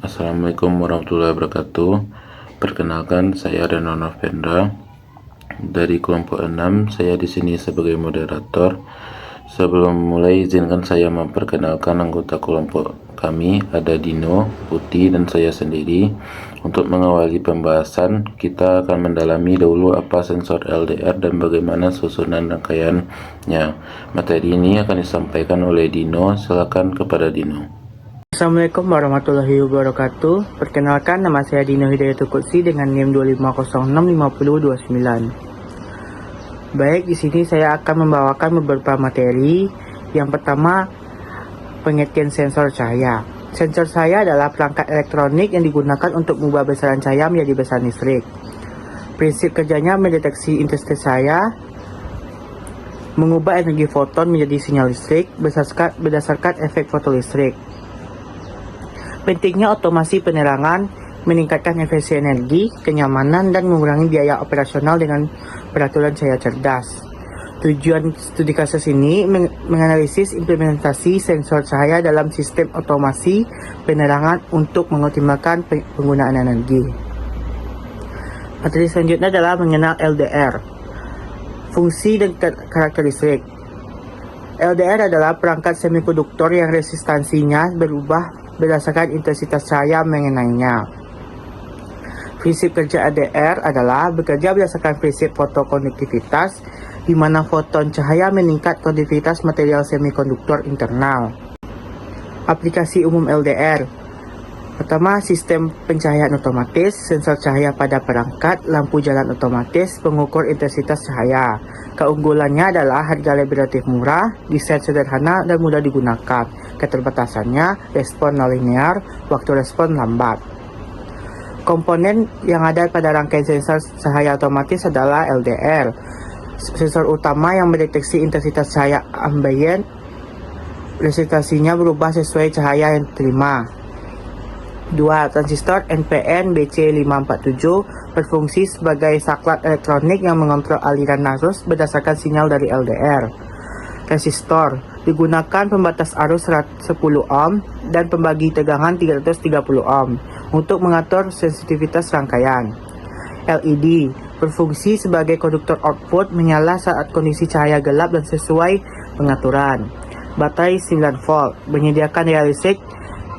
Assalamualaikum warahmatullahi wabarakatuh. Perkenalkan, saya Reno Novendra dari kelompok 6. Saya di sini sebagai moderator. Sebelum mulai, izinkan saya memperkenalkan anggota kelompok kami. Ada Dino, Putih, dan saya sendiri. Untuk mengawali pembahasan, kita akan mendalami dahulu apa sensor LDR dan bagaimana susunan rangkaiannya. Materi ini akan disampaikan oleh Dino. Silakan kepada Dino. Assalamualaikum warahmatullahi wabarakatuh. Perkenalkan, nama saya Dino Hidayatul Qudsi dengan NIM 25065029. Baik, di sini saya akan membawakan beberapa materi. Yang pertama, pengertian sensor cahaya. Sensor cahaya adalah perangkat elektronik yang digunakan untuk mengubah besaran cahaya menjadi besaran listrik. Prinsip kerjanya mendeteksi intensitas cahaya, mengubah energi foton menjadi sinyal listrik berdasarkan efek fotolistrik. Pentingnya otomasi penerangan, meningkatkan efisiensi energi, kenyamanan, dan mengurangi biaya operasional dengan peraturan cahaya cerdas. Tujuan studi kasus ini menganalisis implementasi sensor cahaya dalam sistem otomasi penerangan untuk mengoptimalkan penggunaan energi. Materi selanjutnya adalah mengenal LDR, fungsi dan karakteristik. LDR adalah perangkat semikonduktor yang resistansinya berubah berdasarkan intensitas cahaya mengenainya. Prinsip kerja LDR adalah bekerja berdasarkan prinsip fotokonduktivitas, di mana foton cahaya meningkat konduktivitas material semikonduktor internal. Aplikasi umum LDR. Pertama, sistem pencahayaan otomatis, sensor cahaya pada perangkat, lampu jalan otomatis, pengukur intensitas cahaya. Keunggulannya adalah harga lebih relatif murah, desain sederhana dan mudah digunakan. Keterbatasannya, respon non-linear, waktu respon lambat. Komponen yang ada pada rangkaian sensor cahaya otomatis adalah LDR. Sensor utama yang mendeteksi intensitas cahaya ambient, resistasinya berubah sesuai cahaya yang diterima. 2. Transistor NPN BC547 berfungsi sebagai saklar elektronik yang mengontrol aliran arus berdasarkan sinyal dari LDR. Resistor digunakan pembatas arus 10 ohm dan pembagi tegangan 330 ohm untuk mengatur sensitivitas rangkaian. LED berfungsi sebagai konduktor output, menyala saat kondisi cahaya gelap dan sesuai pengaturan. Baterai 9 volt menyediakan daya listrik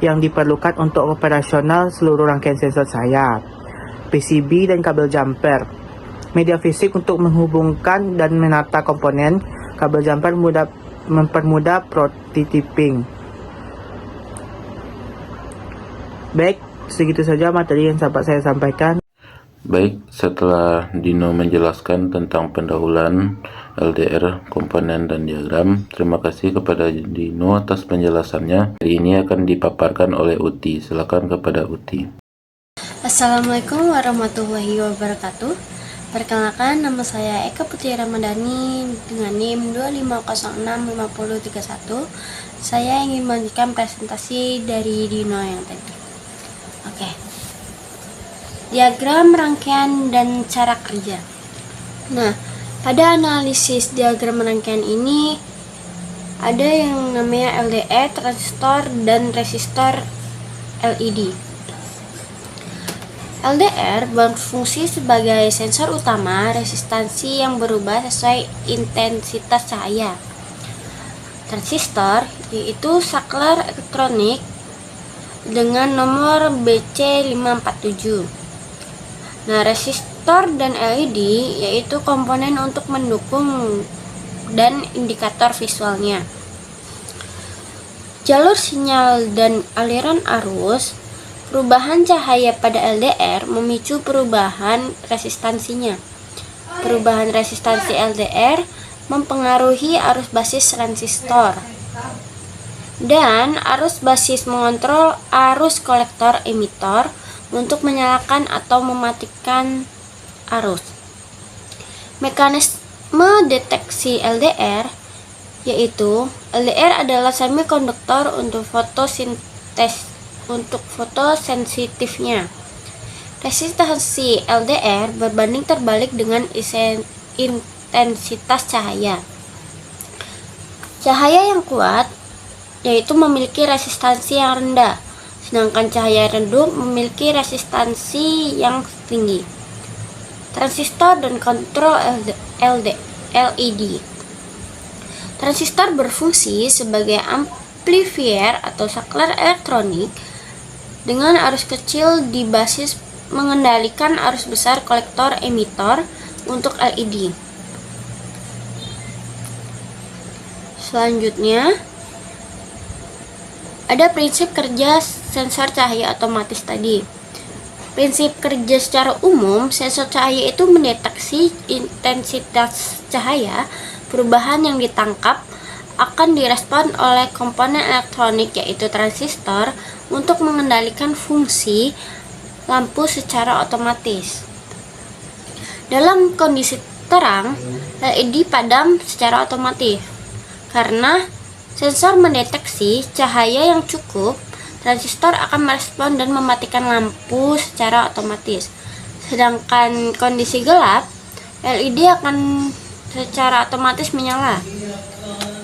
yang diperlukan untuk operasional seluruh rangkaian sensor cahaya. PCB dan kabel jumper, media fisik untuk menghubungkan dan menata komponen. Kabel jumper mempermudah prototyping. Baik, segitu saja materi yang dapat saya sampaikan. Baik, setelah Dino menjelaskan tentang pendahuluan LDR, komponen, dan diagram, terima kasih kepada Dino atas penjelasannya. Hari ini akan dipaparkan oleh Uti. Silakan kepada Uti. Assalamualaikum warahmatullahi wabarakatuh. Perkenalkan, nama saya Eka Putri Ramadhani dengan NIM 25065031. Saya ingin melanjutkan presentasi dari Dino yang tadi. Oke. Diagram rangkaian dan cara kerja. Nah, pada analisis diagram rangkaian ini ada yang namanya LDR, transistor, dan resistor LED. LDR berfungsi sebagai sensor utama resistansi yang berubah sesuai intensitas cahaya. Transistor yaitu saklar elektronik dengan nomor BC547. Nah, resistor dan LED yaitu komponen untuk mendukung dan indikator visualnya. Jalur sinyal dan aliran arus. Perubahan cahaya pada LDR memicu perubahan resistansinya. Perubahan resistansi LDR mempengaruhi arus basis transistor. Dan arus basis mengontrol arus kolektor emitor untuk menyalakan atau mematikan arus. Mekanisme deteksi LDR yaitu LDR adalah semikonduktor untuk fotosensitifnya. Resistansi LDR berbanding terbalik dengan intensitas cahaya. Cahaya yang kuat yaitu memiliki resistansi yang rendah, sedangkan cahaya redup memiliki resistansi yang tinggi. Transistor dan kontrol LED. Transistor berfungsi sebagai amplifier atau saklar elektronik dengan arus kecil di basis mengendalikan arus besar kolektor emitor untuk LED. Selanjutnya, ada prinsip kerja sensor cahaya otomatis tadi. Prinsip kerja secara umum, sensor cahaya itu mendeteksi intensitas cahaya. Perubahan yang ditangkap akan direspon oleh komponen elektronik yaitu transistor untuk mengendalikan fungsi lampu secara otomatis. Dalam kondisi terang, LED padam secara otomatis. Karena sensor mendeteksi cahaya yang cukup, transistor akan merespon dan mematikan lampu secara otomatis. Sedangkan kondisi gelap, LED akan secara otomatis menyala.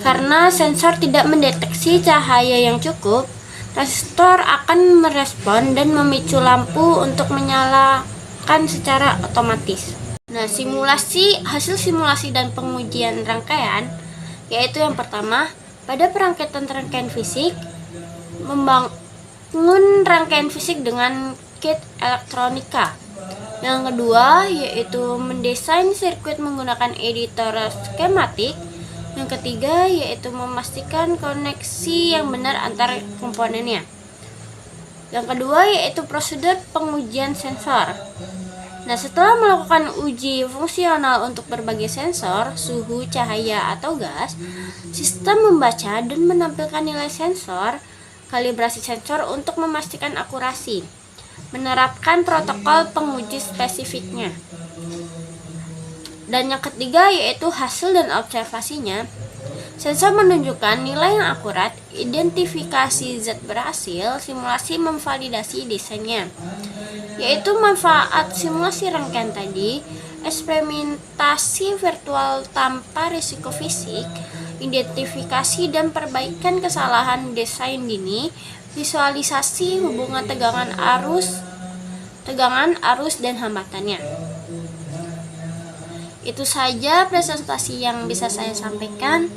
Karena sensor tidak mendeteksi cahaya yang cukup, transistor akan merespon dan memicu lampu untuk menyalakan secara otomatis. Nah, hasil simulasi dan pengujian rangkaian, yaitu yang pertama, pada rangkaian fisik, membangun rangkaian fisik dengan kit elektronika. Yang kedua, yaitu mendesain sirkuit menggunakan editor skematik. Yang ketiga, yaitu memastikan koneksi yang benar antar komponennya. Yang kedua, yaitu prosedur pengujian sensor. Nah, setelah melakukan uji fungsional untuk berbagai sensor, suhu, cahaya, atau gas, sistem membaca dan menampilkan nilai sensor, kalibrasi sensor untuk memastikan akurasi, menerapkan protokol penguji spesifiknya. Dan yang ketiga yaitu hasil dan observasinya. Sensor menunjukkan nilai yang akurat, identifikasi zat berhasil, simulasi memvalidasi desainnya. Yaitu manfaat simulasi rangkaian tadi, eksperimentasi virtual tanpa risiko fisik, identifikasi dan perbaikan kesalahan desain dini, visualisasi hubungan tegangan arus dan hambatannya. Itu saja presentasi yang bisa saya sampaikan.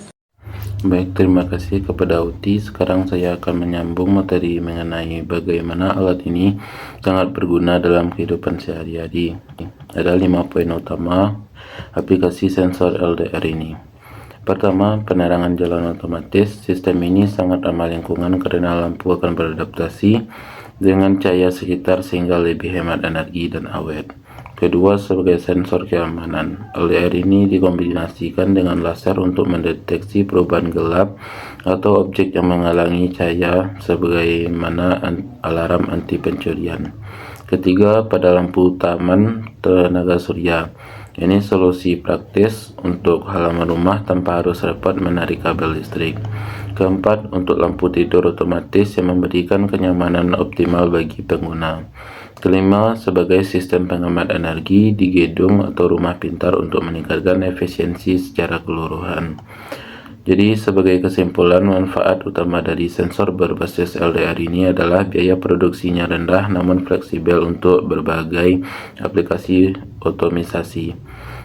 Baik, terima kasih kepada Uti. Sekarang saya akan menyambung materi mengenai bagaimana alat ini sangat berguna dalam kehidupan sehari-hari. Ada 5 poin utama aplikasi sensor LDR ini. Pertama, penerangan jalan otomatis. Sistem ini sangat ramah lingkungan karena lampu akan beradaptasi dengan cahaya sekitar sehingga lebih hemat energi dan awet. Kedua, sebagai sensor keamanan. LDR ini dikombinasikan dengan laser untuk mendeteksi perubahan gelap atau objek yang menghalangi cahaya sebagaimana alarm anti pencurian. Ketiga, pada lampu taman tenaga surya. Ini solusi praktis untuk halaman rumah tanpa harus repot menarik kabel listrik. Keempat, untuk lampu tidur otomatis yang memberikan kenyamanan optimal bagi pengguna. Kelima, sebagai sistem penghemat energi di gedung atau rumah pintar untuk meningkatkan efisiensi secara keseluruhan. Jadi sebagai kesimpulan, manfaat utama dari sensor berbasis LDR ini adalah biaya produksinya rendah namun fleksibel untuk berbagai aplikasi otomisasi.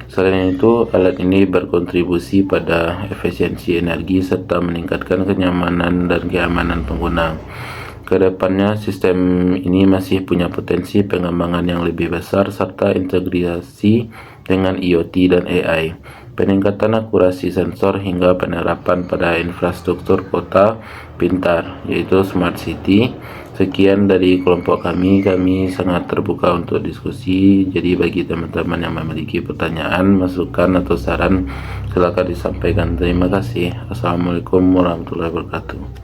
Selain itu, alat ini berkontribusi pada efisiensi energi serta meningkatkan kenyamanan dan keamanan pengguna. Kedepannya, sistem ini masih punya potensi pengembangan yang lebih besar serta integrasi dengan IoT dan AI, peningkatan akurasi sensor hingga penerapan pada infrastruktur kota pintar, yaitu Smart City. Sekian dari kelompok kami sangat terbuka untuk diskusi. Jadi bagi teman-teman yang memiliki pertanyaan, masukan atau saran, silakan disampaikan. Terima kasih. Assalamualaikum warahmatullahi wabarakatuh.